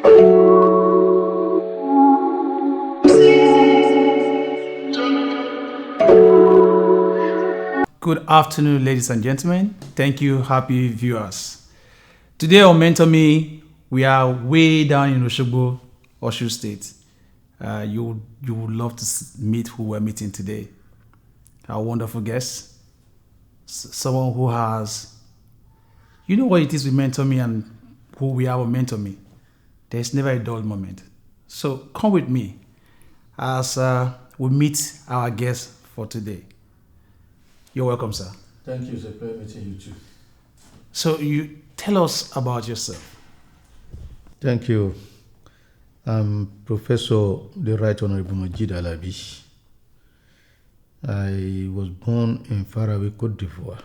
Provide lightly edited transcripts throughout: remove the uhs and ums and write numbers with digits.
Good afternoon, ladies and gentlemen. Thank you, happy viewers. Today on Mentor Me, we are way down in Oshogbo, Osun State. You would love to meet who we're meeting today. Our wonderful guest, someone who has, you know what it is with Mentor Me and who we are with Mentor Me. There's never a dull moment. So come with me as we meet our guest for today. You're welcome, sir. Thank you. It's a pleasure meeting you too. So you tell us about yourself. Thank you. I'm Professor the Right Honorable Mojeed Alabi. I was born in faraway Côte d'Ivoire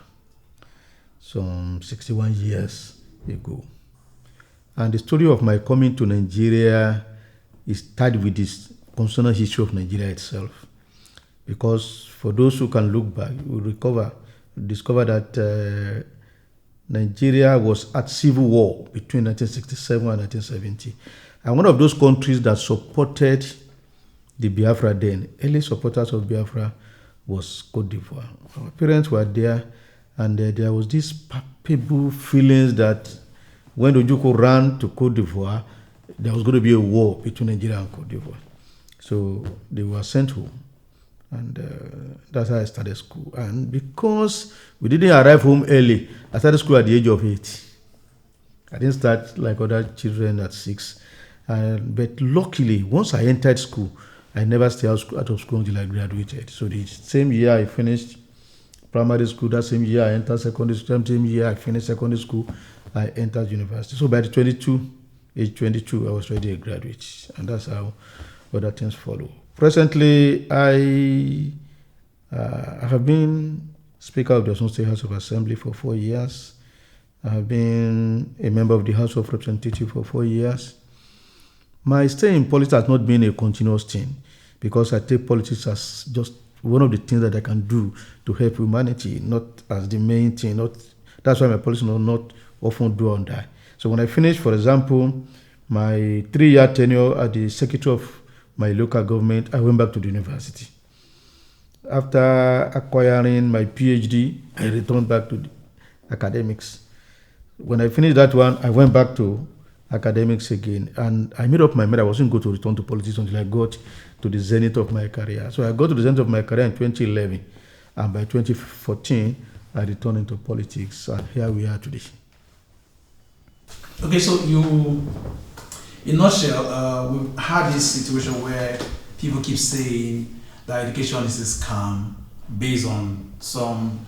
some 61 years ago. And the story of my coming to Nigeria is tied with this constitutional history of Nigeria itself. Because for those who can look back, you will discover that Nigeria was at civil war between 1967 and 1970. And one of those countries that supported the Biafra then, early supporters of Biafra, was Côte d'Ivoire. Our parents were there, and there was this palpable feelings that when Ojukwu ran to Côte d'Ivoire, there was going to be a war between Nigeria and Côte d'Ivoire. So they were sent home. And that's how I started school. And because we didn't arrive home early, I started school at the age of 8. I didn't start like other children at 6. But luckily, once I entered school, I never stayed out of school until I graduated. So the same year I finished primary school, that same year I entered secondary school, that same year I finished secondary school, I entered university. So by the age 22, I was already a graduate. And that's how other things follow. Presently, I have been Speaker of the Osun State House of Assembly for 4 years. I have been a member of the House of Representatives for 4 years. My stay in politics has not been a continuous thing because I take politics as just one of the things that I can do to help humanity, not as the main thing. That's why my politics not often do or die. So when I finished, for example, my 3-year tenure as the Secretary of my local government, I went back to the university. After acquiring my PhD, I returned back to the academics. When I finished that one, I went back to academics again. And I made up my mind I wasn't going to return to politics until I got to the zenith of my career. So I got to the zenith of my career in 2011. And by 2014, I returned into politics. And here we are today. Okay, so in a nutshell, we've had this situation where people keep saying that education is a scam based on some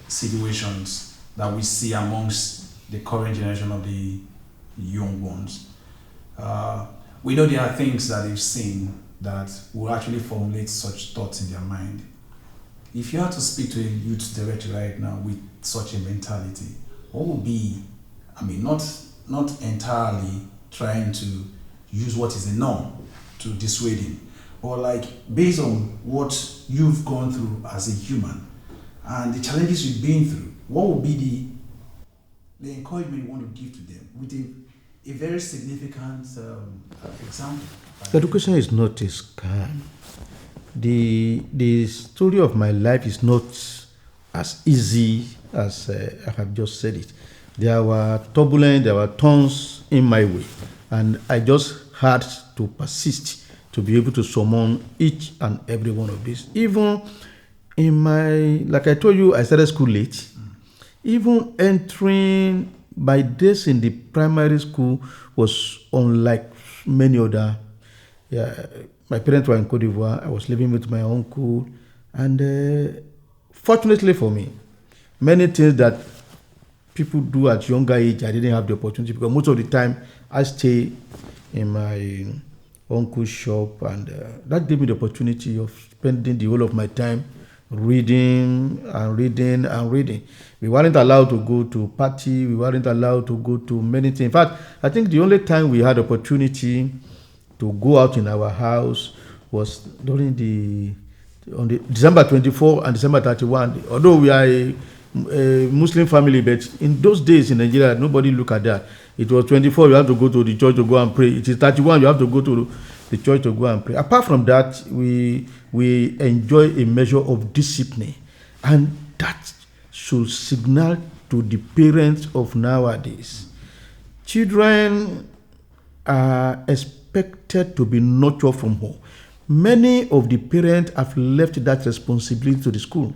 situations that we see amongst the current generation of the young ones. We know there are things that they've seen that will actually formulate such thoughts in their mind. If you had to speak to a youth director right now with such a mentality, what would be, not entirely trying to use what is the norm to dissuade him, or like based on what you've gone through as a human and the challenges you've been through, what would be the encouragement you want to give to them with a very significant example? Education is not a scam. The story of my life is not as easy as I have just said it. There were turbulence, there were turns in my way, and I just had to persist to be able to summon each and every one of these. Even like I told you, I started school late. Even entering my days in the primary school was unlike many other. My parents were in Côte d'Ivoire. I was living with my uncle, and fortunately for me, many things that people do at younger age, I didn't have the opportunity because most of the time I stay in my uncle's shop, and that gave me the opportunity of spending the whole of my time reading and reading and reading. We weren't allowed to go to party. We weren't allowed to go to many things. In fact, I think the only time we had opportunity to go out in our house was during on the December 24 and December 31. Although we are Muslim family, but in those days in Nigeria, nobody look at that. It was 24, you have to go to the church to go and pray. It is 31, you have to go to the church to go and pray. Apart from that, we enjoy a measure of discipline, and that should signal to the parents of nowadays. Children are expected to be nurtured from home. Many of the parents have left that responsibility to the school,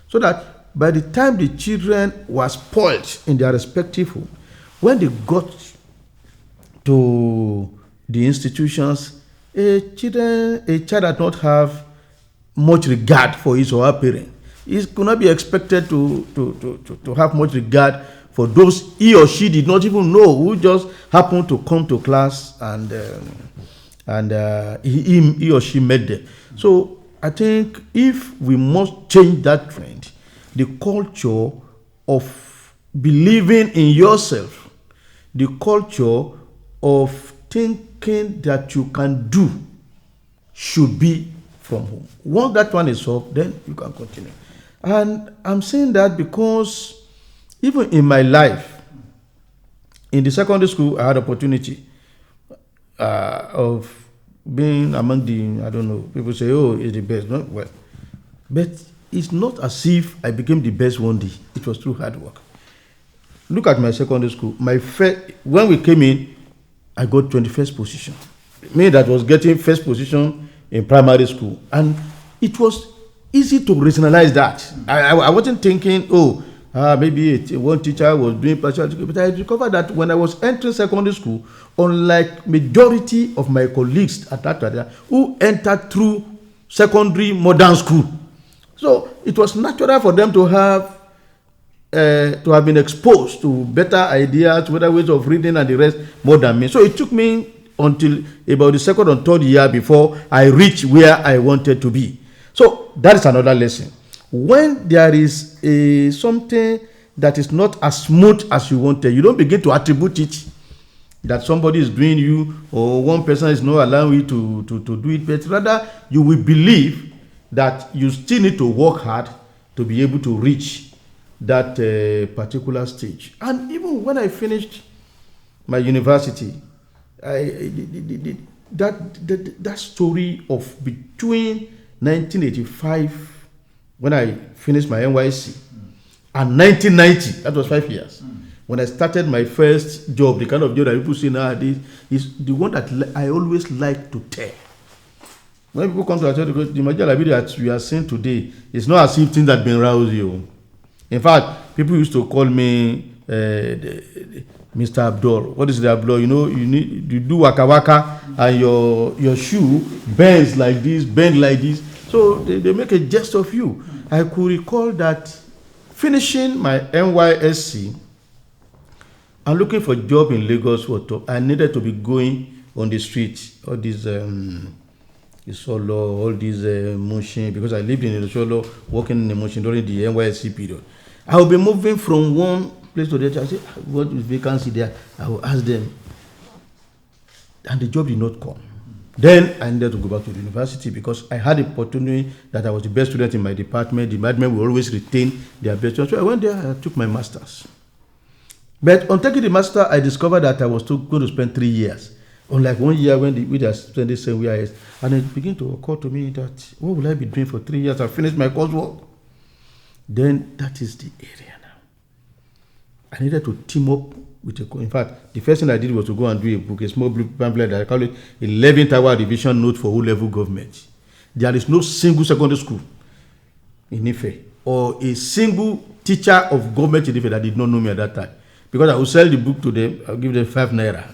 so that by the time the children were spoiled in their respective home, when they got to the institutions, a child that not have much regard for his or her parent, he could not be expected to have much regard for those he or she did not even know, who just happened to come to class and he or she met them. So I think if we must change that trend, the culture of believing in yourself, the culture of thinking that you can do, should be from home. Once that one is solved, then you can continue. And I'm saying that because even in my life, in the secondary school, I had opportunity of being among the, I don't know, people say, oh, it's the best. No, well, but it's not as if I became the best one day. It was through hard work. Look at my secondary school. When we came in, I got 21st position. Me that was getting first position in primary school. And it was easy to rationalize that. I wasn't thinking, maybe one teacher was doing partial, but I discovered that when I was entering secondary school, unlike majority of my colleagues at that time who entered through secondary modern school, so it was natural for them to have been exposed to better ideas, better ways of reading and the rest more than me. So it took me until about the second or third year before I reached where I wanted to be. So that is another lesson. When there is something that is not as smooth as you wanted, you don't begin to attribute it that somebody is doing you or one person is not allowing you to do it, but rather you will believe that you still need to work hard to be able to reach that particular stage. And even when I finished my university, that story of between 1985, when I finished my NYC, and 1990, that was 5 years, when I started my first job, the kind of job that people see nowadays, is the one that I always like to tell. When people come to our church, the Mojeed Alabi that we are seeing today, it's not as if things that been roused you. In fact, people used to call me Mr. Abdul. What is the Abdul? You do waka waka and your shoe bends like this, bend like this. So they make a jest of you. I could recall that finishing my NYSC and looking for a job in Lagos, I needed to be going on the street, all these Solo, all these Mushin, because I lived in Solo, working in the Mushin during the NYSC period. I will be moving from one place to the other. I say, what is vacancy there? I will ask them. And the job did not come. Then I needed to go back to the university because I had the opportunity that I was the best student in my department. The department will always retain their best students. So I went there, I took my master's. But on taking the master, I discovered that I was going to spend 3 years. Unlike 1 year when we are spending the same year. And it began to occur to me that, what will I be doing for 3 years? I finished my coursework. Then that is the area now. I needed to team up with in fact, the first thing I did was to go and do a book, a small pamphlet that I call it 11th Hour Revision Note for O-Level Government. There is no single secondary school in Ife or a single teacher of government in Ife that did not know me at that time. Because I would sell the book to them, I'll give them 5 naira.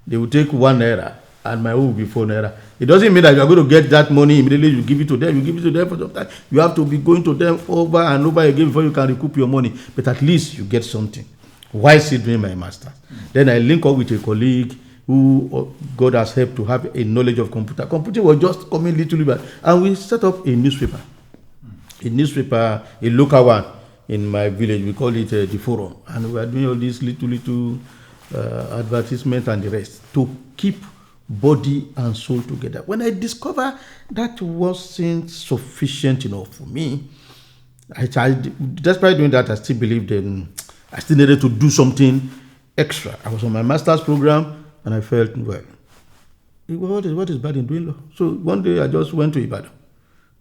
They will take 1 naira and my own will be 4 naira. It doesn't mean that you are going to get that money immediately, you give it to them, for some time. You have to be going to them over and over again before you can recoup your money. But at least you get something. Why still doing my master's? Then I link up with a colleague who God has helped to have a knowledge of computer. Computing was just coming little bit. And we set up a newspaper. A local one in my village. We call it the Forum. And we are doing all these little advertisement and the rest to keep body and soul together. When I discovered that wasn't sufficient enough for me, Despite doing that, I still believed I still needed to do something extra. I was on my master's program, and I felt, well, what is bad in doing law? So one day I just went to Ibadan,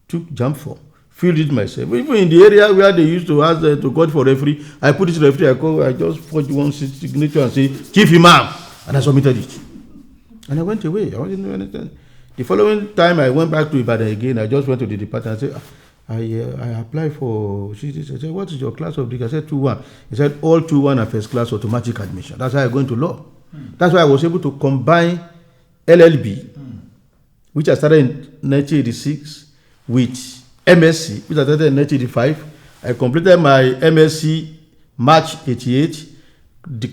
took jump form, filled it myself. Even in the area where they used to ask to go for referee, I put it to referee. I just forged one signature and say, Chief Imam, and I submitted it. And I went away. I wasn't doing anything. The following time I went back to Ibadan again. I just went to the department and said, I applied for. I said, what is your class of degree? I said 2-1. He said, all 2-1 are first class automatic admission. That's how I go into law. That's why I was able to combine LLB, which I started in 1986, with MSc, which I started in 1985. I completed my MSc March 88,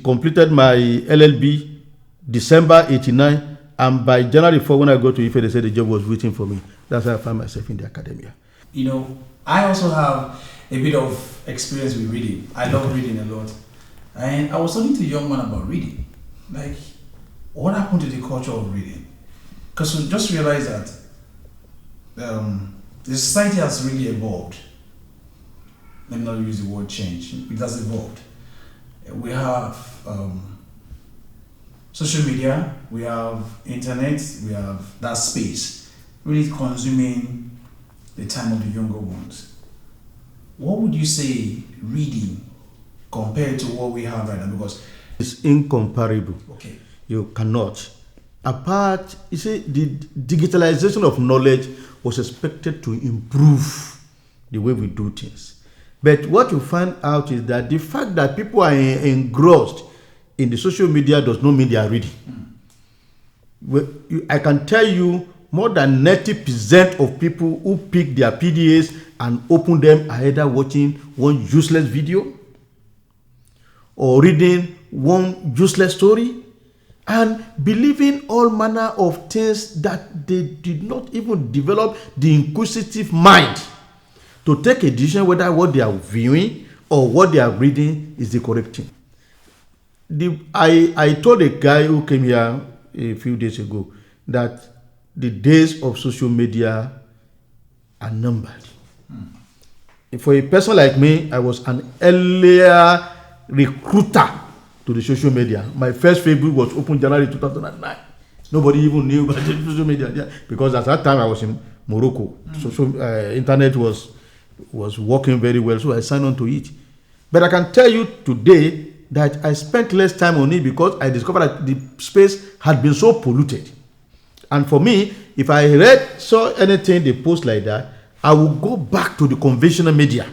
completed my LLB December 89, and by January 4, when I go to Ife, they said the job was waiting for me. That's how I found myself in the academia. You know, I also have a bit of experience with reading. I love reading a lot. And I was talking to a young man about reading. Like, what happened to the culture of reading? Because we just realized that the society has really evolved. Let me not use the word change. It has evolved. We have social media, we have internet, we have that space really consuming the time of the younger ones. What would you say reading compared to what we have right now? Because it's incomparable. Okay. You cannot. Apart, you see, the digitalization of knowledge was expected to improve the way we do things. But what you find out is that the fact that people are engrossed in the social media does not mean they are reading. I can tell you more than 90% of people who pick their PDAs and open them are either watching one useless video or reading one useless story and believing all manner of things that they did not even develop the inquisitive mind to take a decision whether what they are viewing or what they are reading is the correct thing. I told a guy who came here a few days ago that the days of social media are numbered. For a person like me, I was an earlier recruiter to the social media. My first Facebook was opened January 2009. Nobody even knew about the social media because at that time I was in Morocco. Social internet was working very well, so I signed on to it. But I can tell you today that I spent less time on it because I discovered that the space had been so polluted. And for me, if I saw anything they post like that, I will go back to the conventional media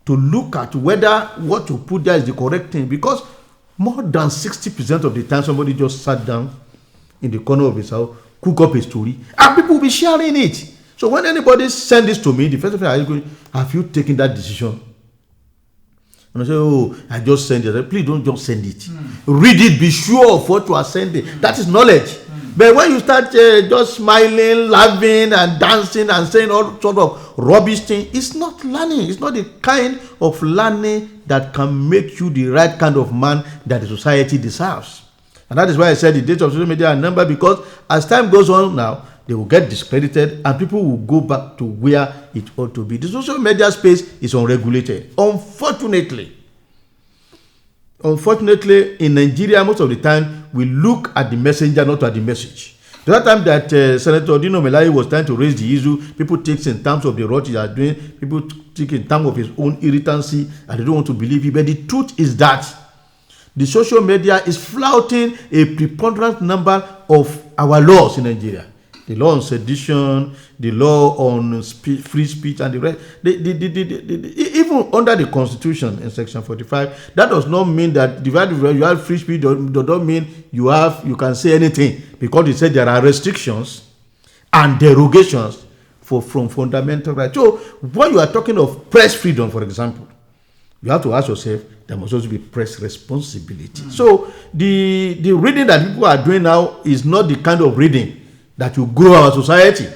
to look at whether what you put there is the correct thing. Because more than 60% of the time, somebody just sat down in the corner of his house, cook up a story, and people will be sharing it. So when anybody send this to me, the first thing I go, have you taken that decision? And I say, oh, I just send it. I say, please don't just send it. Read it, be sure of what you are sending. That is knowledge. But when you start just smiling, laughing, and dancing, and saying all sort of rubbish things, it's not learning. It's not the kind of learning that can make you the right kind of man that the society deserves. And that is why I said the days of social media are numbered, because as time goes on now, they will get discredited and people will go back to where it ought to be. The social media space is unregulated. Unfortunately, in Nigeria, most of the time, we look at the messenger, not at the message. The other time that Senator Dino Melaye was trying to raise the issue, people take in terms of the rot he are doing, people take in terms of his own irritancy, and they don't want to believe it. But the truth is that the social media is flouting a preponderant number of our laws in Nigeria. The law on sedition, the law on free speech, and the rest. Even under the Constitution in Section 45, that does not mean that you have free speech. Does not mean you can say anything, because it said there are restrictions and derogations from fundamental rights. So when you are talking of press freedom, for example, you have to ask yourself, there must also be press responsibility. So the reading that people are doing now is not the kind of reading that will grow our society.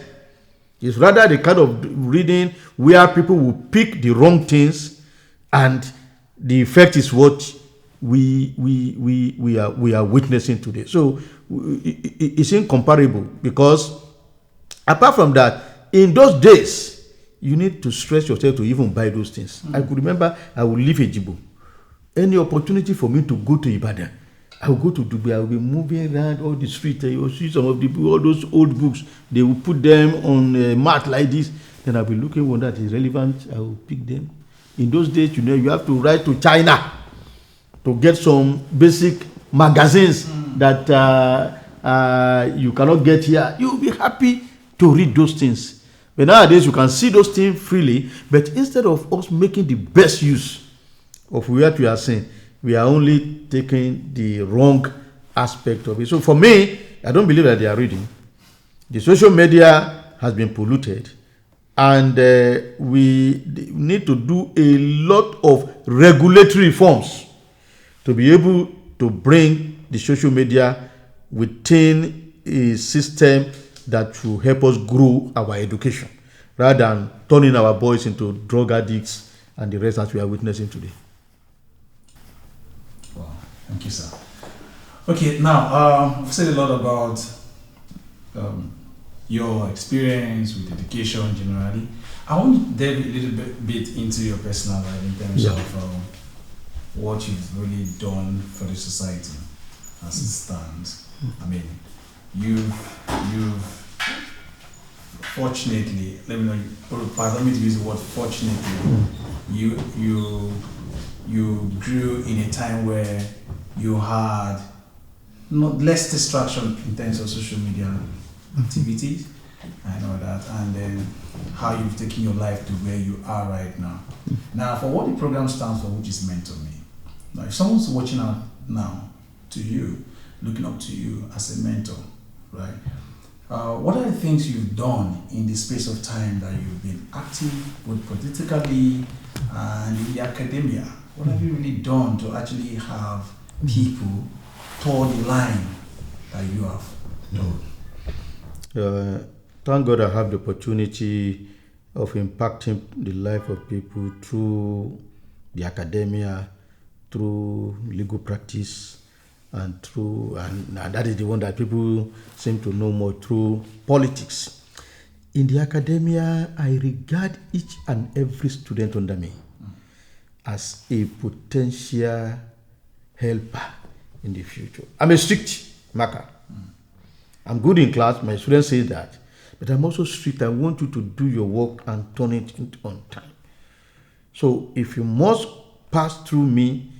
It's rather the kind of reading where people will pick the wrong things, and the effect is what we are witnessing today. So it's incomparable, because apart from that, in those days, you need to stress yourself to even buy those things. I could remember I would leave Ejibo. Any opportunity for me to go to Ibadan, I will go to Dubai. I will be moving around all the streets. You will see some of all those old books. They will put them on a mat like this. Then I'll be looking one that is relevant. I will pick them. In those days, you have to write to China to get some basic magazines that you cannot get here. You will be happy to read those things. But nowadays, you can see those things freely. But instead of us making the best use of what we are saying, we are only taking the wrong aspect of it. So for me, I don't believe that they are reading. The social media has been polluted, and we need to do a lot of regulatory reforms to be able to bring the social media within a system that will help us grow our education, rather than turning our boys into drug addicts and the rest that we are witnessing today. Wow, thank you, sir. Okay, now we've said a lot about your experience with education generally. I want to delve a little bit into your personal life in terms of what you've really done for the society as it stands. I mean, you've fortunately, let me use the word fortunately, you grew in a time where you had not less distraction in terms of social media activities. I know that, and then how you've taken your life to where you are right now. Now, for what the program stands for, which is Mentor Me. Now, if someone's watching out now to you, looking up to you as a mentor, right? What are the things you've done in the space of time that you've been active, both politically and in the academia? What have you really done to actually have people toward the line that you have done? Thank God I have the opportunity of impacting the life of people through the academia, through legal practice, and that is the one that people seem to know more, through politics. In the academia, I regard each and every student under me as a potential helper in the future. I'm a strict marker. I'm good in class, my students say that, but I'm also strict. I want you to do your work and turn it on time. So if you must pass through me,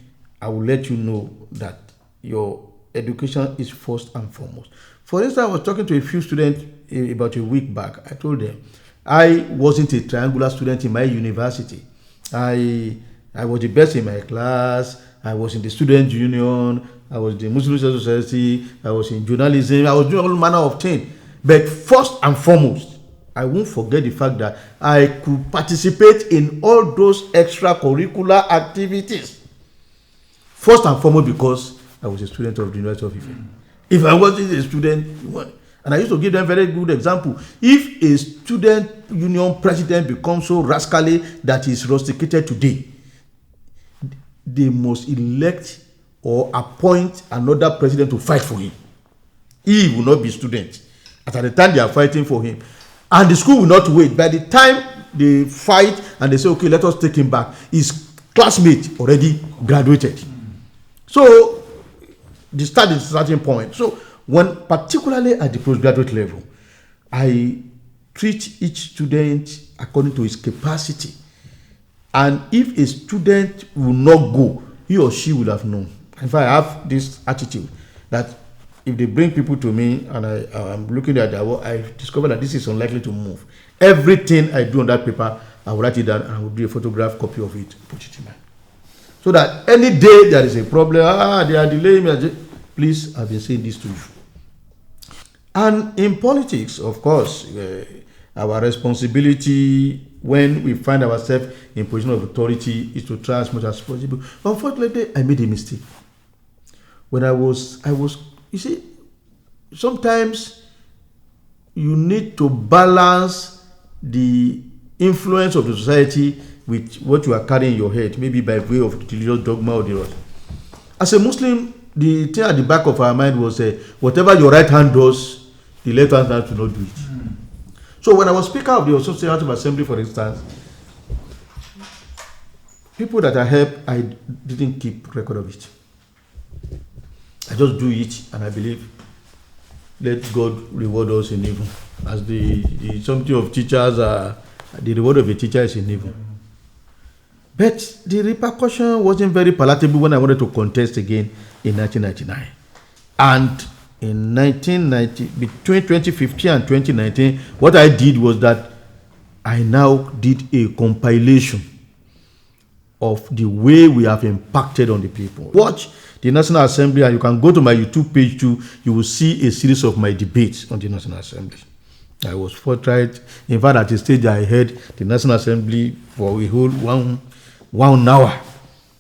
I will let you know that your education is first and foremost. For instance, I was talking to a few students about a week back. I told them I wasn't a triangular student in my university. I was the best in my class. I was in the student union. I was in the Muslim Society. I was in journalism. I was doing all manner of things. But first and foremost, I won't forget the fact that I could participate in all those extracurricular activities. First and foremost, because I was a student of the University of Ife. If I wasn't a student, and I used to give them very good example. If a student union president becomes so rascally that is rusticated today, they must elect or appoint another president to fight for him. He will not be student. At the time they are fighting for him. And the school will not wait. By the time they fight and they say, okay, let us take him back, his classmate already graduated. So, they start at a certain point. So, when particularly at the postgraduate level, I treat each student according to his capacity. And if a student will not go, he or she will have known. In fact, I have this attitude that if they bring people to me and I'm looking at their work, I discover that this is unlikely to move. Everything I do on that paper, I will write it down and I will do a photograph copy of it, put it in mind. So that any day there is a problem, they are delaying me, please, I've been saying this to you. And in politics, of course, our responsibility when we find ourselves in position of authority is to try as much as possible. Unfortunately, I made a mistake. When I was, you see, sometimes you need to balance the influence of the society with what you are carrying in your head, maybe by way of religious dogma or the rest. As a Muslim, the thing at the back of our mind was whatever your right hand does, the left hand will not do it. So when I was Speaker of the Osun State House of Assembly, for instance, people that I helped, I didn't keep record of it. I just do it, and I believe, let God reward us in heaven. As the something of teachers, the reward of a teacher is in heaven. But the repercussion wasn't very palatable when I wanted to contest again in 1999. And in 1990, between 2015 and 2019, what I did was that I now did a compilation of the way we have impacted on the people. Watch the National Assembly, and you can go to my YouTube page too. You will see a series of my debates on the National Assembly. I was forthright. In fact, at the stage I heard the National Assembly for a whole one hour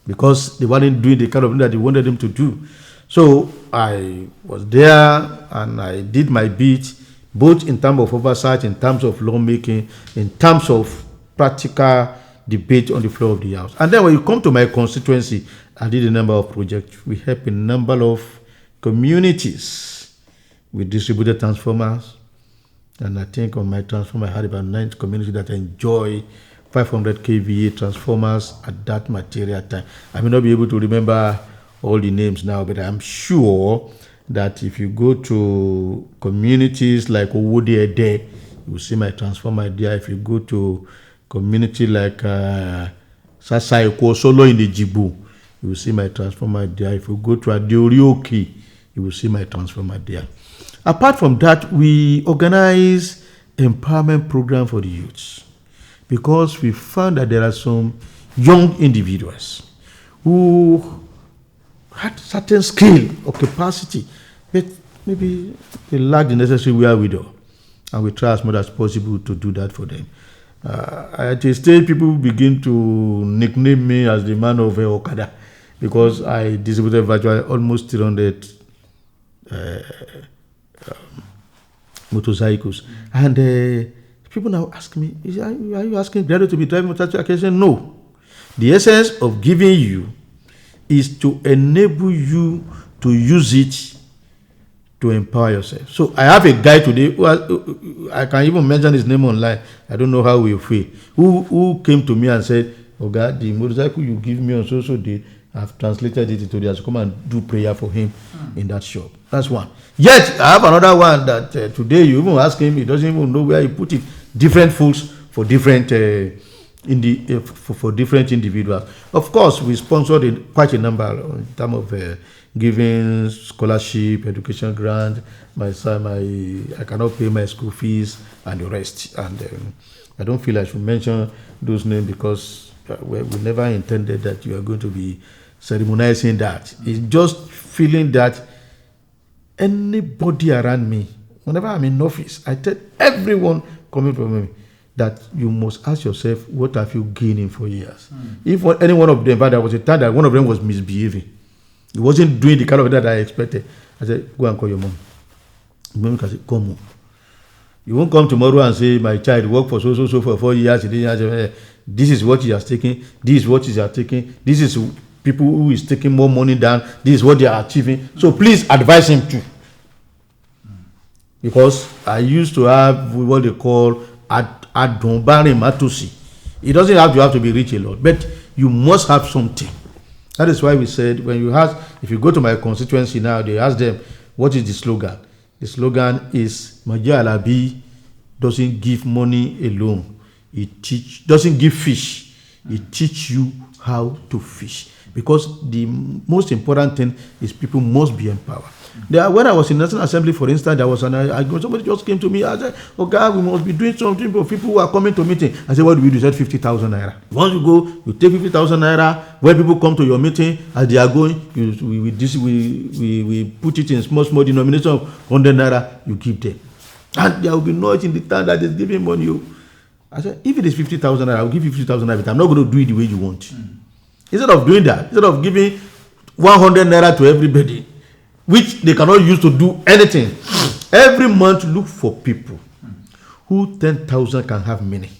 because they weren't doing the kind of thing that they wanted them to do. So I was there and I did my bit, both in terms of oversight, in terms of lawmaking, in terms of practical debate on the floor of the House. And then when you come to my constituency, I did a number of projects. We helped a number of communities with distributed transformers. And I think on my transformer, I had about 9 communities that enjoy 500 kVA transformers at that material time. I may not be able to remember all the names now, but I'm sure that if you go to communities like Owode Ede, you will see my transformer there. If you go to community like Sasaiko Solo in the Jibu, you will see my transformer there. If you go to Adeorioki, you will see my transformer there. Apart from that, we organize empowerment program for the youths because we found that there are some young individuals who had certain skill or capacity, but maybe they lack the necessary wherewithal, and we try as much as possible to do that for them. At a stage, people begin to nickname me as the man of Okada because I distributed virtually almost 300 motorcycles. And people now ask me, are you asking graduates to be driving motorcycles? I say, no. The essence of giving you is to enable you to use it to empower yourself. So I have a guy today who I can even mention his name online. I don't know how we feel. Who came to me and said, "Oh God, the motorcycle you give me on so day, I've translated it into the come and do prayer for him in that shop." That's one. Yet I have another one that today you even ask him, he doesn't even know where he put it. Different foods for different for different individuals. Of course, we sponsored quite a number in terms of giving scholarship, education grant. I cannot pay my school fees and the rest. And I don't feel I should mention those names because we never intended that you are going to be ceremonizing that. It's just feeling that anybody around me, whenever I'm in office, I tell everyone coming from me that you must ask yourself, what have you gained in 4 years? If any one of them, but there was a time that one of them was misbehaving. He wasn't doing the kind of that I expected. I said, go and call your mom. Mom can say, come home. You won't come tomorrow and say, my child worked for so for 4 years. He didn't say, this is what he has taken. This is what he has taken. This is people who is taking more money than this is what they are achieving. So please advise him too. Because I used to have what they call Adonbari Matusi. It doesn't have to be rich a lot, but you must have something. That is why we said, when you ask, if you go to my constituency now, they ask them, what is the slogan? The slogan is, Mojeed Alabi doesn't give money alone. He doesn't give fish. He teach you how to fish. Because the most important thing is people must be empowered. When I was in National Assembly, for instance, there was somebody just came to me. I said, "Oh God, we must be doing something for people who are coming to meeting." I said, "What do we do?" He said, 50,000 naira. Once you go, you take 50,000 naira. When people come to your meeting, as they are going, we put it in small denomination of 100 naira. You give them, and there will be noise in the town that is giving money. I said, if it is 50,000 naira, I will give you 50,000 naira. But I'm not going to do it the way you want. Instead of doing that, instead of giving 100 naira to everybody, which they cannot use to do anything. Every month, look for people who 10,000 can have meaning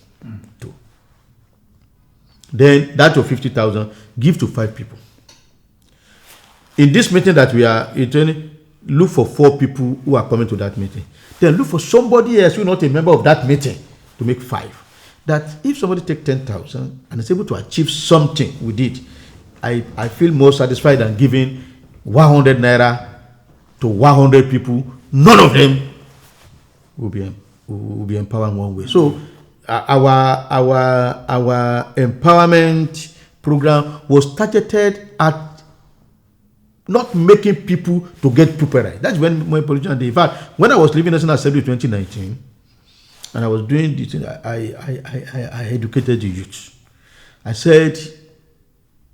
to. Then that of 50,000, give to 5 people. In this meeting that we are attending, look for 4 people who are coming to that meeting. Then look for somebody else who is not a member of that meeting to make 5. That if somebody take 10,000 and is able to achieve something with it, I feel more satisfied than giving 100 naira to 100 people. None of them will be empowered one way. So our empowerment program was targeted at not making people to get pupperized. That's when my politicians did. In fact, when I was leaving National Assembly in 2019, and I was doing this, I educated the youth. I said,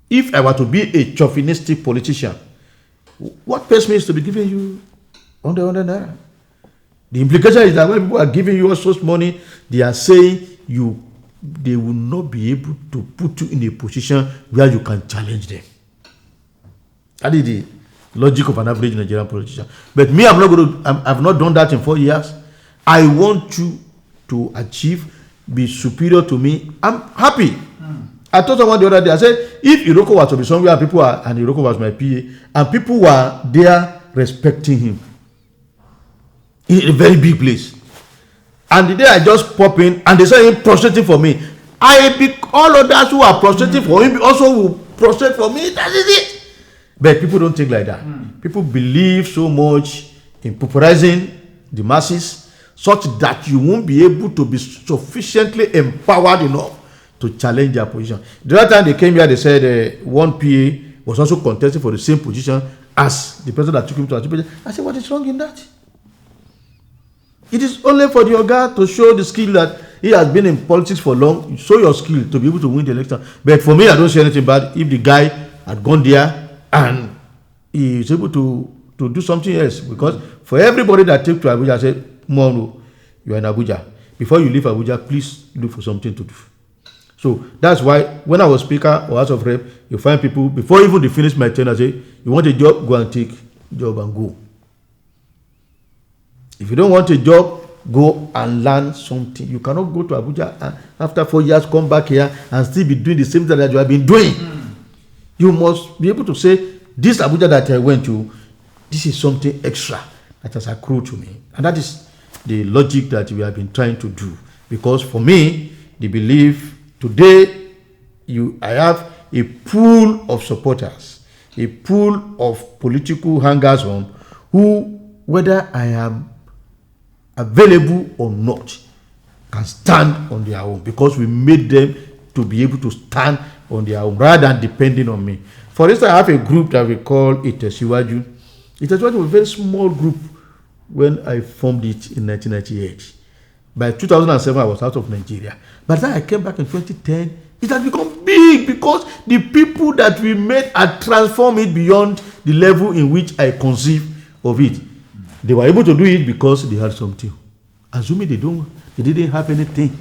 if I were to be a chauvinistic politician, what pays me is to be giving you 100 naira. The implication is that when people are giving you all sorts of money, they are saying they will not be able to put you in a position where you can challenge them. That is the logic of an average Nigerian politician. But me, I've not done that in 4 years. I want you to achieve, be superior to me. I'm happy. I told someone the other day, I said, if Iroko was to be somewhere, and Iroko was my PA, and people were there respecting him in a very big place, and the day I just pop in and they say him prostrating for me, all others who are prostrating for him also will prostrate for me. That is it. But people don't think like that. People believe so much in popularizing the masses such that you won't be able to be sufficiently empowered enough to challenge their position. The other time they came here, they said one PA was also contesting for the same position as the person that took him to achieve. I said, what is wrong in that? It is only for the Oga to show the skill that he has been in politics for long. Show your skill to be able to win the election. But for me, I don't see anything bad if the guy had gone there and he is able to do something else. Because for everybody that take to Abuja, I say, Mono, you are in Abuja. Before you leave Abuja, please look for something to do. So that's why when I was Speaker or House of Rep, you find people, before even they finish my tenure, I say, you want a job, go and take job and go. If you don't want a job, go and learn something. You cannot go to Abuja and after 4 years come back here and still be doing the same thing that you have been doing. You must be able to say, this Abuja that I went to, this is something extra that has accrued to me. And that is the logic that we have been trying to do. Because for me, the belief today, I have a pool of supporters, a pool of political hangers-on who, whether I am available or not, can stand on their own, because we made them to be able to stand on their own rather than depending on me. For instance, I have a group that we call Itesiwaju. Itesiwaju was a very small group when I formed it in 1998. By 2007, I was out of Nigeria. By the time I came back in 2010, it has become big because the people that we made had transformed it beyond the level in which I conceived of it. They were able to do it because they had something. Assuming they didn't have anything,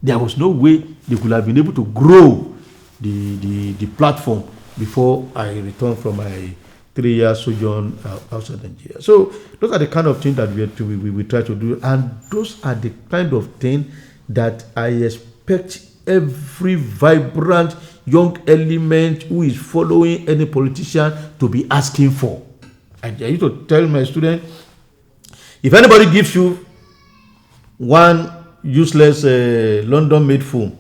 there was no way they could have been able to grow the platform before I returned from my 3-year sojourn outside Nigeria. So those are the kind of things that we try to do, and those are the kind of things that I expect every vibrant young element who is following any politician to be asking for. I used to tell my students, if anybody gives you one useless London-made phone,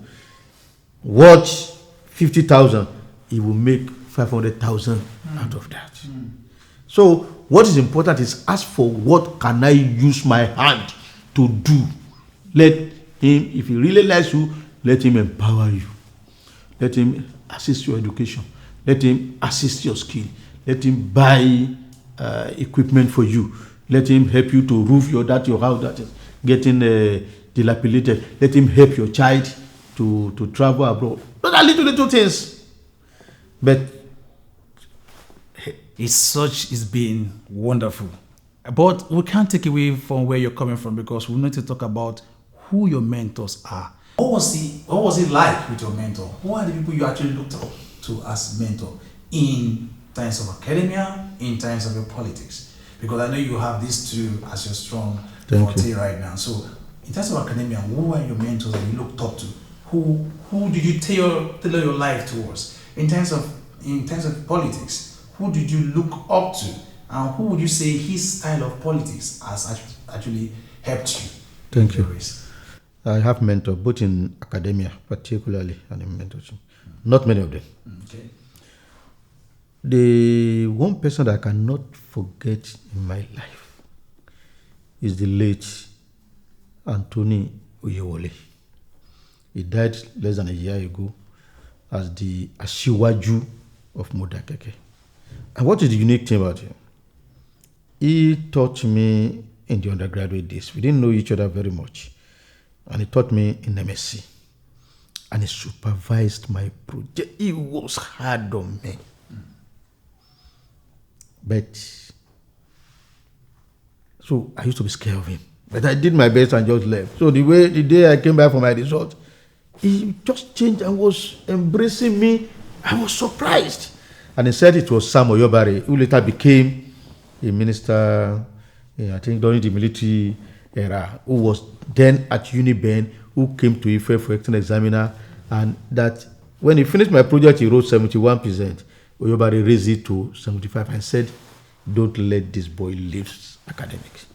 watch 50,000, he will make 500,000 out of that. So what is important is ask for what can I use my hand to do. Let him, if he really likes you, let him empower you. Let him assist your education. Let him assist your skill. Let him buy equipment for you. Let him help you to roof your house that is getting dilapidated. Let him help your child to travel abroad. Those are little things. But it's been wonderful. But we can't take away from where you're coming from, because we need to talk about who your mentors are. What was it like with your mentor? Who are the people you actually looked up to as mentor in terms of academia, in terms of your politics? Because I know you have these two as your strong forte right now. So in terms of academia, who are your mentors that you looked up to? Who did you tailor your life towards? In terms of politics, who did you look up to And who would you say his style of politics has actually helped you? Thank you. I have mentors, both in academia, particularly, and in mentorship. Not many of them. Okay. The one person that I cannot forget in my life is the late Anthony Oyewole. He died less than a year ago as the Asiwaju of Modakeke. And what is the unique thing about him? He taught me in the undergraduate days. We didn't know each other very much. And he taught me in MSc. And he supervised my project. He was hard on me. But, so I used to be scared of him. But I did my best and just left. So the day I came back for my result, he just changed and was embracing me. I was surprised. And he said it was Sam Oyobare, who later became a minister, I think during the military era, who was then at Uniben, who came to Ife for acting examiner, and that when he finished my project, he wrote 71%. Oyobare raised it to 75 and said, don't let this boy leave academics.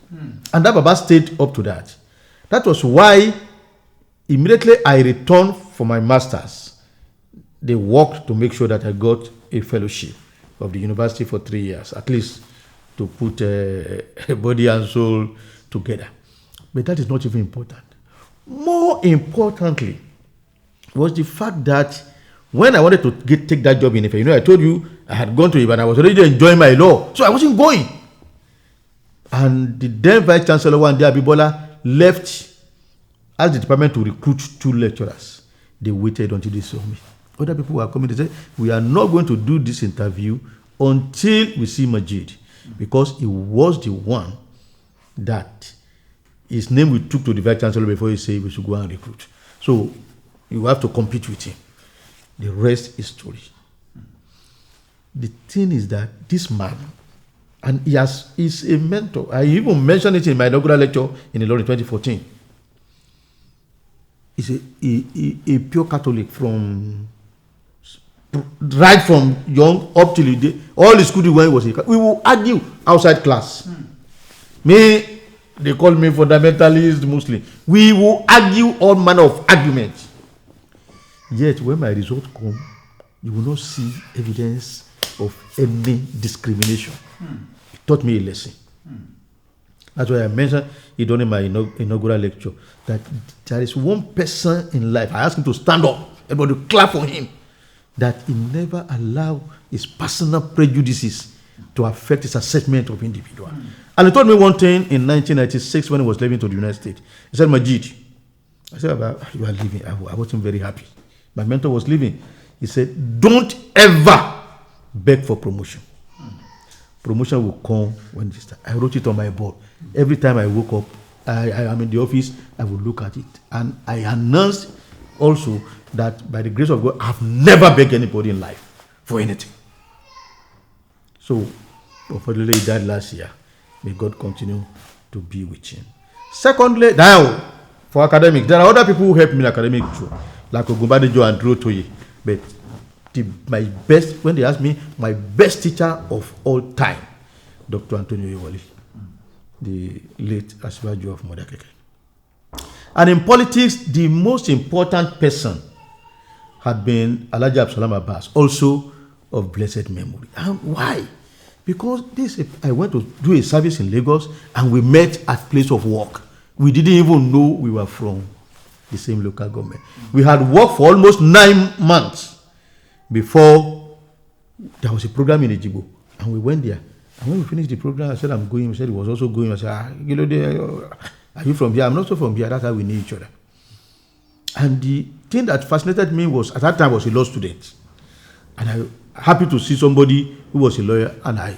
And that Baba stayed up to that. That was why immediately I returned for my master's. They worked to make sure that I got a fellowship of the university for 3 years, at least to put a body and soul together. But that is not even important. More importantly was the fact that when I wanted to take that job in Ife, I told you I had gone to Ibadan, I was already enjoying my law, so I wasn't going. And the then Vice Chancellor one day, Abibola, left, asked the department to recruit 2 lecturers. They waited until they saw me. Other people were coming, they said, we are not going to do this interview until we see Mojeed, because he was the one that his name we took to the Vice Chancellor before he said we should go and recruit. So you have to compete with him. The rest is story. The thing is that this man, and he's a mentor. I even mentioned it in my inaugural lecture in Ilorin 2014. He's a pure Catholic right from young up till the day. All the school when he was we will argue outside class. Me, they call me fundamentalist Muslim. We will argue all manner of arguments. Yet when my result come, you will not see evidence of any discrimination. It taught me a lesson. That's why I mentioned it during my inaugural lecture, that there is one person in life, I asked him to stand up, everybody clap for him, that he never allowed his personal prejudices to affect his assessment of individual. And he told me one thing in 1996 when he was leaving to the United States. He said, Mojeed, I said, you are leaving. I wasn't very happy. My mentor was leaving. He said, don't ever beg for promotion. Promotion will come when this time. I wrote it on my board. Every time I woke up, I am in the office, I will look at it. And I announced also that by the grace of God, I've never begged anybody in life for anything. So, unfortunately, he died last year. May God continue to be with him. Secondly, now, for academics, there are other people who help me in academic too, like Ogumbadejo and Drew Toye. But my best, when they ask me, my best teacher of all time, Dr. Antonio Oyewole, the late Asiwaju of Modakeke. And in politics, the most important person had been Alhaji Absalam Abbas, also of blessed memory. And why? Because I went to do a service in Lagos and we met at place of work. We didn't even know we were from the same local government. We had worked for almost 9 months before there was a program in Ejigbo. And we went there. And when we finished the program, I said, I'm going. He said he was also going. I said, are you from here? I'm not so from here. That's how we knew each other. And the thing that fascinated me was, at that time I was a law student. And I was happy to see somebody who was a lawyer, and I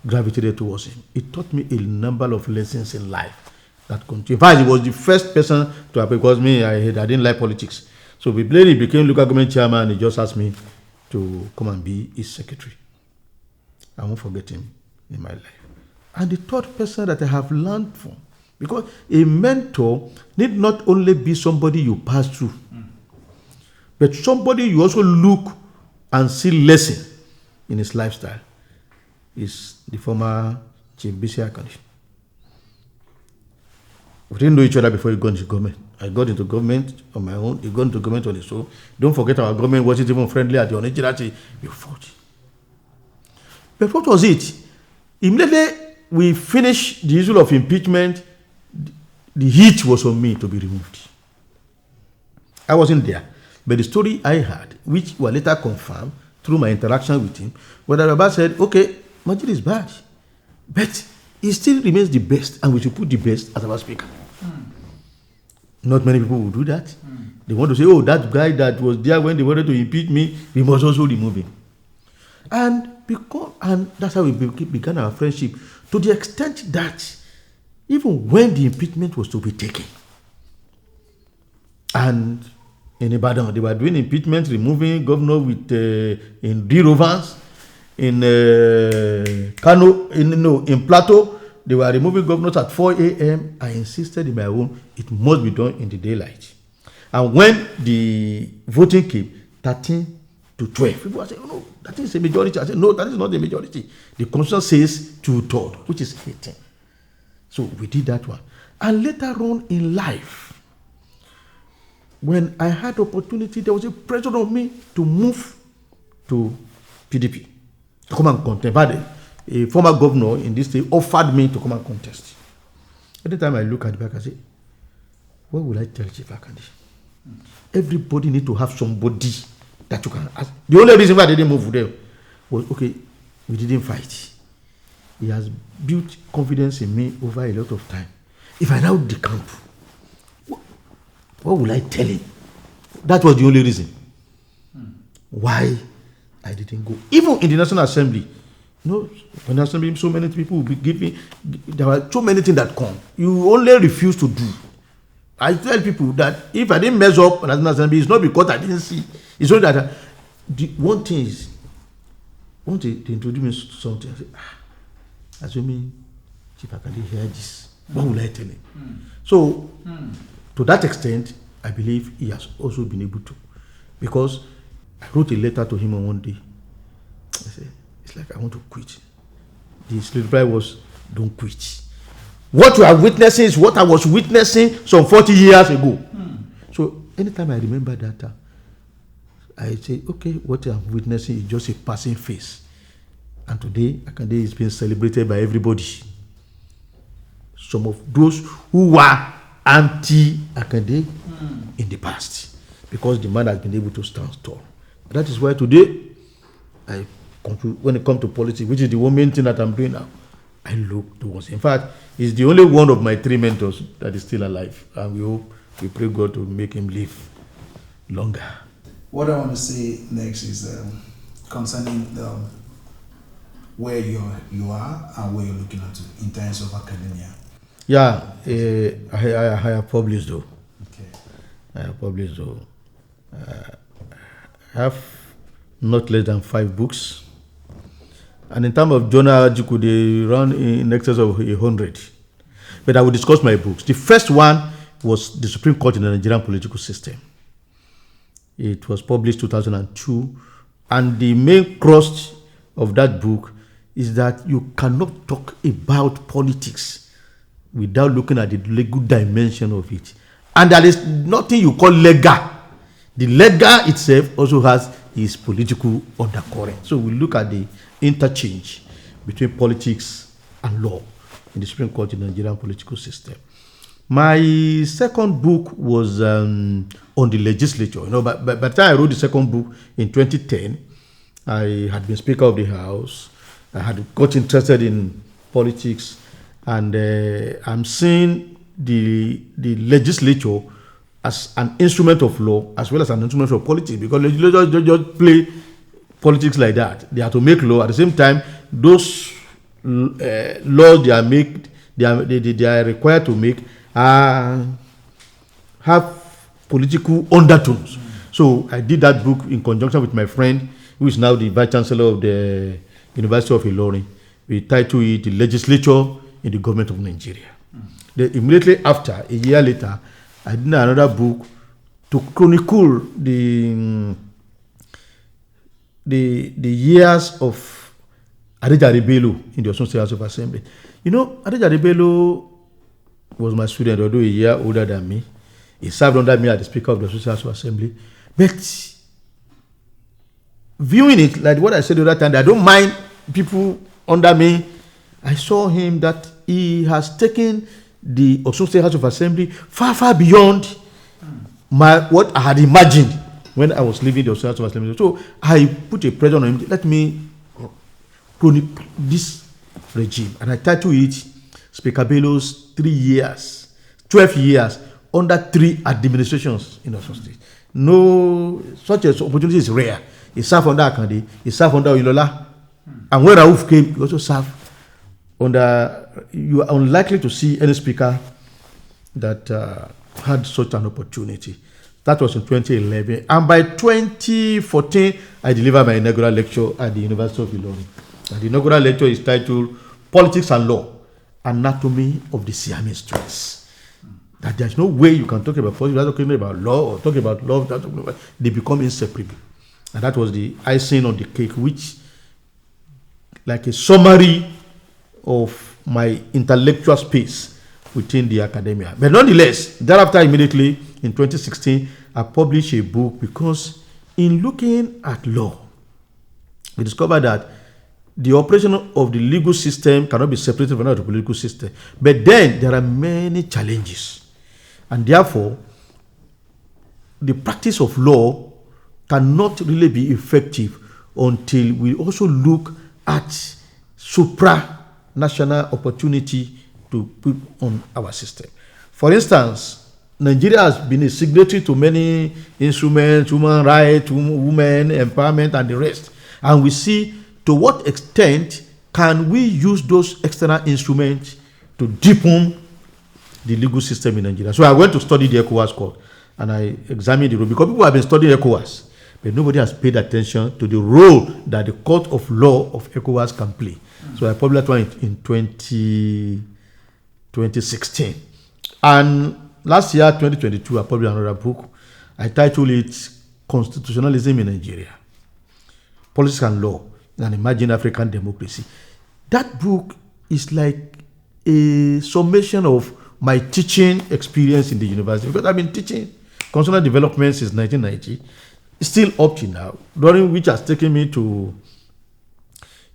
gravitated towards him. It taught me a number of lessons in life that continued. In fact, he was the first person to apply, because me, I didn't like politics. So he became local government chairman, and he just asked me to come and be his secretary. I won't forget him in my life. And the third person that I have learned from, because a mentor need not only be somebody you pass through, but somebody you also look and see lesson in his lifestyle. is the former Chief Bisi Akande. We didn't know each other before he got into government. I got into government on my own. He got into government on his own. Don't forget our government wasn't even friendly at the Onitsha. You fought. But what was it? Immediately we finished the issue of impeachment, the heat was on me to be removed. I wasn't there. But the story I had, which were later confirmed through my interaction with him, was that Baba said, okay, Mojeed is bad, but he still remains the best, and we should put the best as our speaker. Not many people will do that. They want to say, oh, that guy that was there when they wanted to impeach me, we must also remove him. And that's how we began our friendship, to the extent that even when the impeachment was to be taken, and in Ibadan, they were doing impeachment, removing governor with in D. Rovers, in Kano, in Plateau, they were removing governors at 4 a.m. I insisted in my own, it must be done in the daylight. And when the voting came, 13 to 12, people were saying, oh, no, that is a majority. I said, no, that is not a majority. The constitution says 2/3, which is 18. So we did that one. And later on in life, when I had opportunity, there was a pressure on me to move to PDP, to come and contest. But a former governor in this state offered me to come and contest. Every time I look at the back, I say, what will I tell Chief Akande? Everybody need to have somebody that you can ask. The only reason why I didn't move there was, okay, we didn't fight. He has built confidence in me over a lot of time. If I now decamp, what will I tell him? That was the only reason why I didn't go. Even in the National Assembly, when the National Assembly, so many people will be giving, there were so many things that come. You only refuse to do. I tell people that if I didn't mess up in the National Assembly, it's not because I didn't see. It's only that the one thing is, once they introduce me to something, I say, assuming Chief Akande hear this, what will I tell him? So, to that extent, I believe he has also been able to. Because I wrote a letter to him on one day. I said, it's like I want to quit. His reply was, don't quit. What you are witnessing is what I was witnessing some 40 years ago. So, anytime I remember that, I say, okay, what I'm witnessing is just a passing phase. And today, Akande is being celebrated by everybody. Some of those who were anti-Akande in the past, because the man has been able to stand tall. That is why today, when it comes to politics, which is the one main thing that I'm doing now, I look towards. In fact, he's the only one of my 3 mentors that is still alive, and we pray God to make him live longer. What I want to say next is concerning where you are and where you're looking at in terms of academia. Yeah, I have published though. Okay. I have published though. I have not less than 5 books. And in terms of journal article, they run in excess of 100. But I will discuss my books. The first one was The Supreme Court in the Nigerian Political System. It was published 2002. And the main thrust of that book is that you cannot talk about politics without looking at the legal dimension of it. And there is nothing you call legal. The legal itself also has its political undercurrent. So we look at the interchange between politics and law in the Supreme Court in the Nigerian political system. My second book was on the legislature. By the time I wrote the second book in 2010, I had been Speaker of the House. I had got interested in politics, and I'm seeing the legislature as an instrument of law as well as an instrument of politics, because legislators don't just play politics like that. They have to make law. At the same time, those laws they are required to make have political undertones. So I did that book in conjunction with my friend, who is now the Vice Chancellor of the University of Ilorin. We titled it The Legislature in the Government of Nigeria. Then immediately after, a year later, I did another book to chronicle the years of Adejare Bello in the Osun State House of Assembly. You know, Adejare Bello was my student, although a year older than me. He served under me as the Speaker of the Osun State House of Assembly. But viewing it, like what I said the other time, I don't mind people under me. I saw him that he has taken the Osun State House of Assembly far, far beyond what I had imagined when I was leaving the Osun House of Assembly. So I put a pressure on him. Let me chronicle this regime, and I titled it Speaker Bello's 3 years, 12 years under 3 administrations in Osun State. No, such an opportunity is rare. He served under Akande, he served under Oyilola, and when Rauf came, he also served under. You are unlikely to see any speaker that had such an opportunity. That was in 2011, and by 2014, I delivered my inaugural lecture at the University of Ilorin. And the inaugural lecture is titled "Politics and Law: Anatomy of the Siamese Twins." That there's no way you can talk about politics without talking about law, or talking about law without talking about. They become inseparable, and that was the icing on the cake, which, like a summary of my intellectual space within the academia. But nonetheless, thereafter, immediately in 2016, I published a book because in looking at law, we discovered that the operation of the legal system cannot be separated from the political system. But then there are many challenges. And therefore, the practice of law cannot really be effective until we also look at supranational opportunity to put on our system. For instance, Nigeria has been a signatory to many instruments, human rights, women empowerment, and the rest. And we see to what extent can we use those external instruments to deepen the legal system in Nigeria. So I went to study the ECOWAS court, and I examined the role, because people have been studying ECOWAS, but nobody has paid attention to the role that the court of law of ECOWAS can play. So I published one in 2016. And last year, 2022, I published another book. I titled it Constitutionalism in Nigeria: Politics and Law in an Emerging African Democracy. That book is like a summation of my teaching experience in the university, because I've been teaching constitutional development since 1990, still up to now, during which has taken me to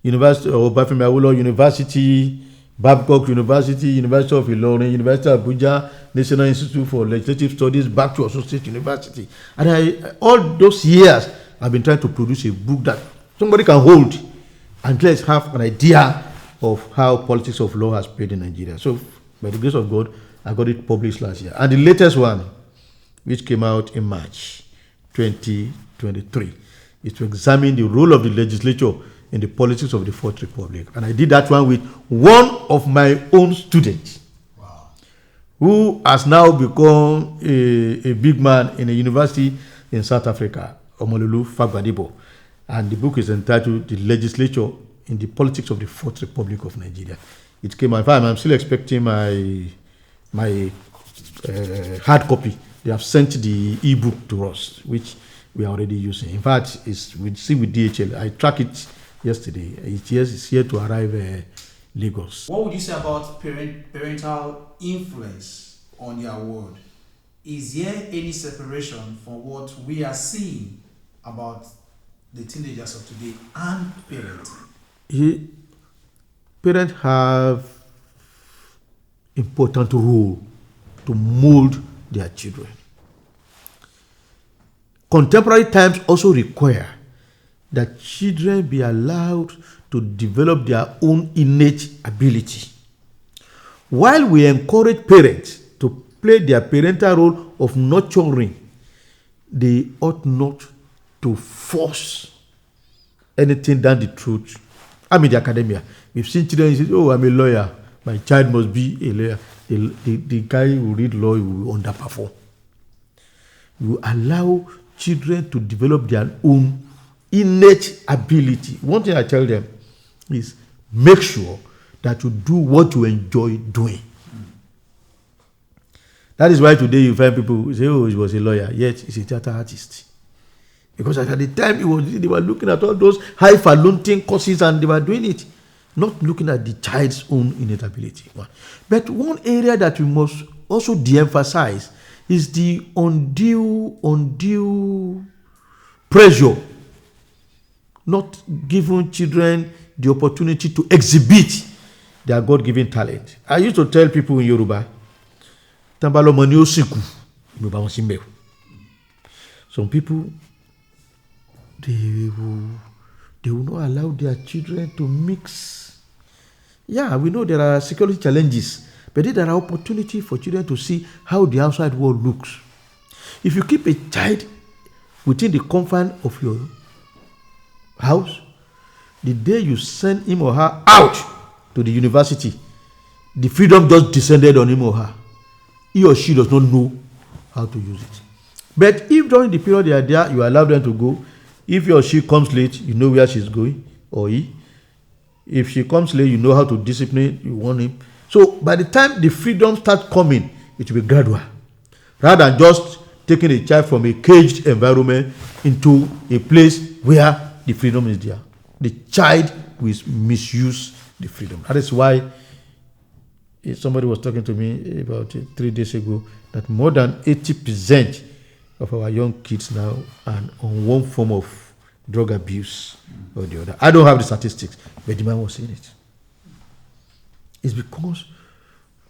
University of Obafemi Awolowo University, Babcock University, University of Ilorin, University of Abuja, National Institute for Legislative Studies, back to Osun State University. And all those years, I've been trying to produce a book that somebody can hold and let's have an idea of how politics of law has played in Nigeria. So, by the grace of God, I got it published last year. And the latest one, which came out in March 2023, is to examine the role of the legislature in the politics of the Fourth Republic. And I did that one with one of my own students, wow, who has now become a big man in a university in South Africa, Omololu Fagbadibo. And the book is entitled "The Legislature in the Politics of the Fourth Republic of Nigeria." It came out. In fact, I'm still expecting my hard copy. They have sent the ebook to us, which we are already using. In fact, it's with DHL. I tracked it yesterday. It's here to arrive Lagos. What would you say about parental influence on the award? Is there any separation from what we are seeing about the teenagers of today and parenting? Parents have important role to mold their children. Contemporary times also require that children be allowed to develop their own innate ability. While we encourage parents to play their parental role of nurturing, they ought not to force anything down the throat. I'm in the academia. We've seen children say, "Oh, I'm a lawyer. My child must be a lawyer." The guy who read law will underperform. You allow children to develop their own innate ability. One thing I tell them is make sure that you do what you enjoy doing. That is why today you find people who say, "Oh, he was a lawyer, yet he's a theater artist." Because at the time they were looking at all those highfalutin courses and they were doing it. not looking at the child's own innate ability. But one area that we must also de-emphasize is the undue pressure, not giving children the opportunity to exhibit their God-given talent. I used to tell people in Yoruba, some people, they will not allow their children to mix. Yeah, we know there are security challenges, but there are opportunities for children to see how the outside world looks. If you keep a child within the confines of your house, the day you send him or her out to the university, the freedom just descended on him or her. He or she does not know how to use it. But if during the period they are there, you allow them to go, if he or she comes late, you know where she's going, or he. If she comes late, you know how to discipline, you warn him. So by the time the freedom starts coming, it will be gradual. Rather than just taking a child from a caged environment into a place where the freedom is there. The child will misuse the freedom. That is why somebody was talking to me about 3 days ago that more than 80% of our young kids now are on one form of drug abuse or the other. I don't have the statistics, but the man was saying it. It's because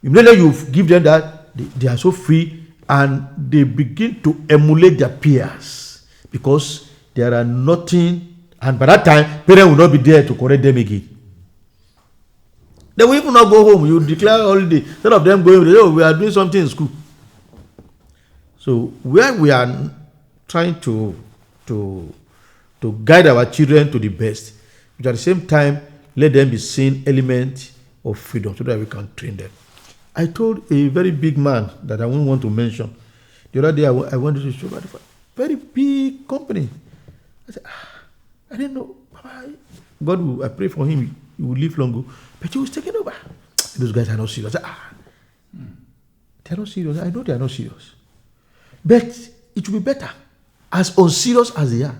immediately you give them that, they are so free and they begin to emulate their peers because there are nothing, and by that time, parents will not be there to correct them again. They will even not go home. You declare holiday. Instead of them going, oh, we are doing something in school. So where we are trying to guide our children to the best, but at the same time, let them be seeing element of freedom so that we can train them. I told a very big man that I won't want to mention. The other day, I wanted to show a very big company. I said, I didn't know. God will, I pray for him, he will live long, but he was taking over. Those guys are not serious. I said, they're not serious. I know they are not serious. But it will be better, as unserious as they are,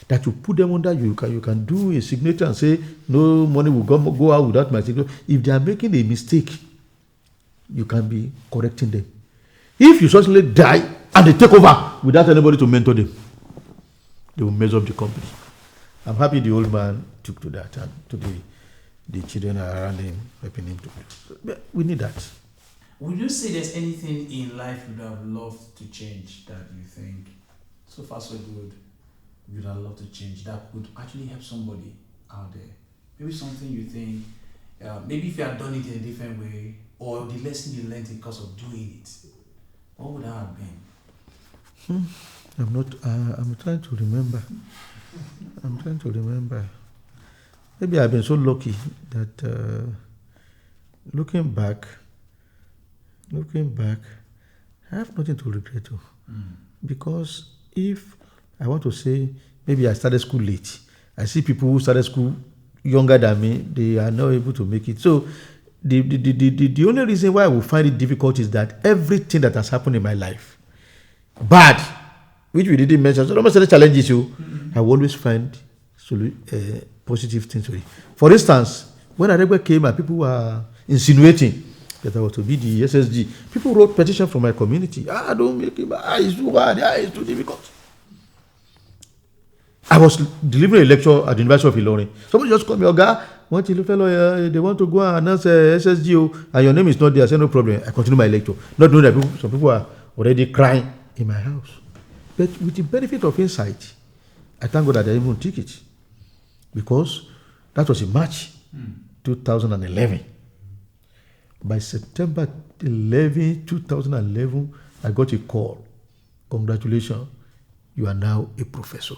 that you put them under, you can do a signature and say, no money will go out without my signature. If they are making a mistake, you can be correcting them. If you suddenly die and they take over without anybody to mentor them, they will mess up the company. I'm happy the old man took to that, and today the children are around him, helping him to do. But we need that. Would you say there's anything in life you would have loved to change that you think, so far so good, you would have loved to change that could actually help somebody out there? Maybe something you think, maybe if you had done it in a different way, or the lesson you learned because of doing it, what would that have been? I'm trying to remember. Maybe I've been so lucky that looking back, I have nothing to regret. Because if I want to say, maybe I started school late. I see people who started school younger than me, they are not able to make it. So the only reason why I will find it difficult is that everything that has happened in my life, bad, which we didn't mention, so no matter the challenges I will always find positive things with it. For instance, when Aregbe came and people were insinuating that I was to be the SSG, people wrote petition from my community. Don't make it, it's too hard, it's too difficult. I was delivering a lecture at the University of Ilorin. Somebody just called me, Oga, want you fellow, they want to go and announce SSG, and your name is not there. I said, no problem. I continue my lecture. Not knowing that some people are already crying in my house. But with the benefit of insight, I thank God that I didn't even take it. Because that was in March 2011. By September 11, 2011, I got a call. Congratulations, you are now a professor.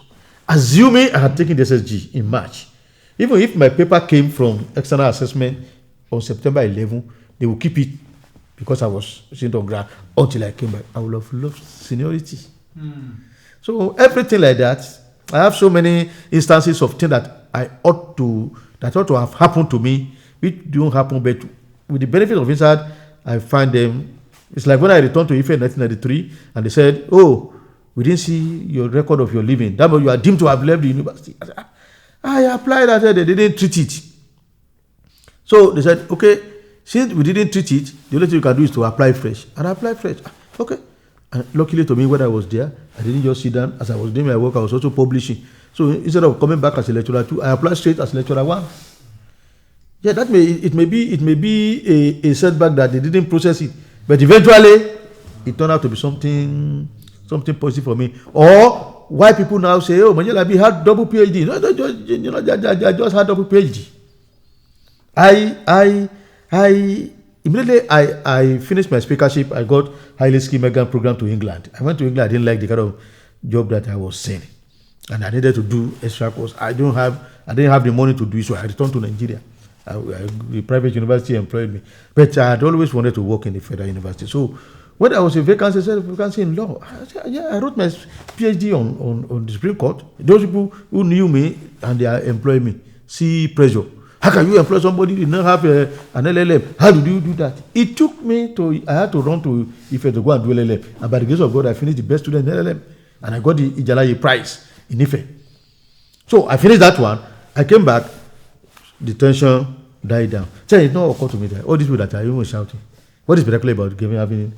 Assuming I had taken the SSG in March, even if my paper came from external assessment on September 11, they will keep it because I was sitting on ground until I came back. I would have loved seniority. So everything like that, I have so many instances of things that ought to have happened to me, which don't happen, but with the benefit of insight, I find them. It's like when I returned to Ife in 1993, and they said, "Oh, we didn't see your record of your living. That means you are deemed to have left the university." I applied. I said they didn't treat it. So they said, okay, since we didn't treat it, the only thing you can do is to apply fresh. And I applied fresh. Okay. And luckily to me, when I was there, I didn't just sit down. As I was doing my work, I was also publishing. So instead of coming back as a lecturer 2, I applied straight as lecturer 1. Yeah, it may be a setback that they didn't process it, but eventually it turned out to be something positive for me. Or why people now say, oh, Mojeed Alabi had double PhD. No, I just had double PhD. Immediately I finished my speakership. I got highly skilled migrant program to England. I went to England. I didn't like the kind of job that I was seeing, and I needed to do extra course. I didn't have the money to do it, so I returned to Nigeria. The private university employed me, but I had always wanted to work in the federal university. So when there was a vacancy, I said vacancy in law. I said, yeah, I wrote my PhD on the Supreme Court. Those people who knew me and they are employing me see pressure. How can you employ somebody who did not have an LLM? How did you do that? It took me I had to run to Ife to go and do LLM. And by the grace of God, I finished the best student in LLM. And I got the Ijalaye prize in Ife. So I finished that one. I came back. The tension died down. So it not occurred to me that all these people that are even shouting, what is particular about having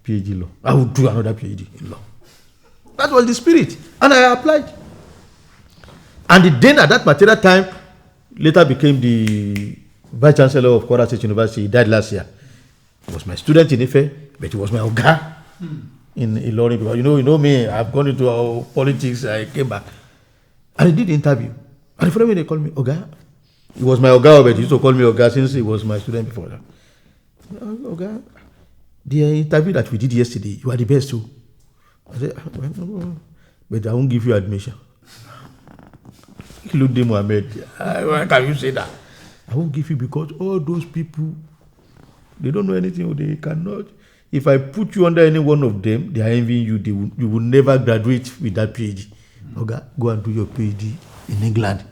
PhD law? I would do another PhD in law. That was the spirit. And I applied. And the dean at that particular time later became the vice chancellor of Kwara State University. He died last year. He was my student in Ife, but he was my Oga in Ilorin. Because you know me, I've gone into politics, I came back. And he did the interview. And the following day they called me Oga. He was my Oga, but he used to call me Oga since he was my student before that. Oga, the interview that we did yesterday, you are the best too. I said, but I won't give you admission. He looked at Mohammed. Why can you say that? I won't give you because all those people, they don't know anything. They cannot. If I put you under any one of them, they are envying you. You will never graduate with that PhD. Okay, go and do your PhD in England.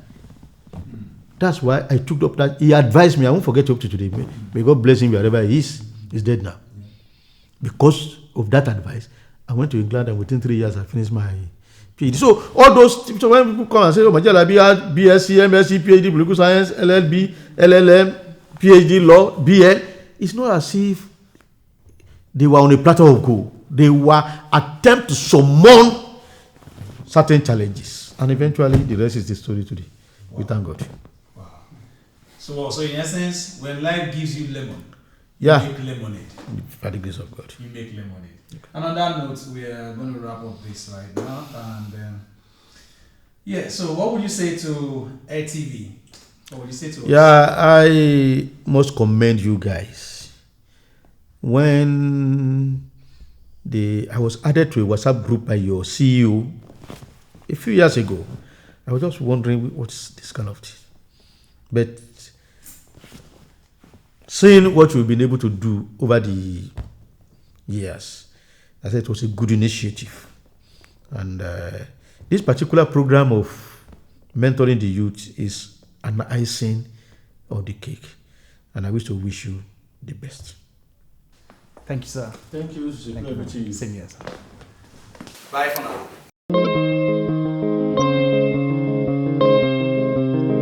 That's why I took up that. He advised me. I won't forget up to today. May God bless him wherever he is. He's dead now. Because of that advice, I went to England and within 3 years I finished my PhD. So all those, so when people come and say, oh, Mojeed Alabi had BSc, MSc, PhD, political science, LLB, LLM, PhD, law, BL, it's not as if they were on a platter of gold. They were attempt to summon certain challenges. And eventually the rest is the story today. Wow. We thank God. Wow. So in essence, when life gives you lemon, you make lemonade. By the grace of God. You make lemonade. Okay. And on that note, we are going to wrap up this right now. And so what would you say to AirTV? What would you say to us? Yeah, I must commend you guys. When I was added to a WhatsApp group by your CEO a few years ago, I was just wondering what's this kind of thing. But seeing what you've been able to do over the years, I said it was a good initiative. And this particular program of mentoring the youth is an icing on the cake. And I wish to wish you the best. Thank you, sir. Thank you. Same here, sir. Bye for now.